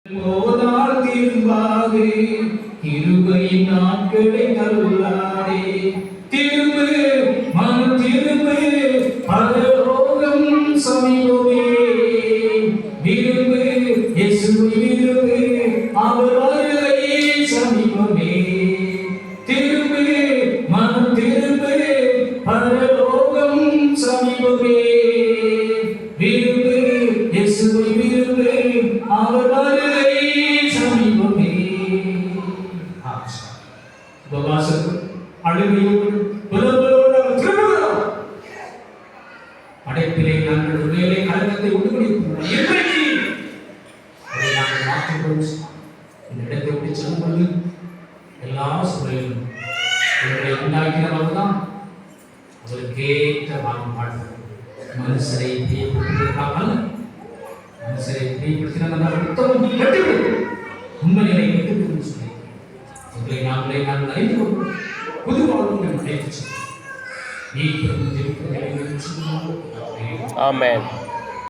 போனால் திரும்பாது கிருபை நாட்களை தள்ளாதே. திரும்பு மனம் திரும்பு, பரலோகம் சமீபமே. விரும்பு இயேசுவை விரும்பு, அவர் வருகை சமீபமே. திரும்பு மனம் திரும்பு, பரலோகம் சமீபமே. விரும்பு இயேசுவை விரும்பு, அவர் வருகை சமீபமே. உபவாசத்தோடு அழுகையோடு புலம்பலோடு அவர் திரும்புகிறார். படைப்பிலே நாங்கள் ஒருவேளை கலக்கத்தை உண்டுபிடிப்போம். இன்றைக்கு அதை நாங்கள் மாற்றுகிறோம். இந்த இடத்தை விட்டு செல்லும் பொழுது எல்லா சூழலிலும் இவர்களை உண்டாக்கிறவர் தான் அவருக்கேற்ற வாழ்வு. மனுஷரை பிரியப்படுத்துவதற்காக மனுஷரை பிரியப்படுத்தினால் உத்தமம் கட்டுவிடும். உண்மையை கட்டுவிடும் சொல்லி உங்களை நாங்கள் அறிந்து கொள்வோம். புது வாழ்வு அழைத்து செல்வோம். நீ ஆமென்.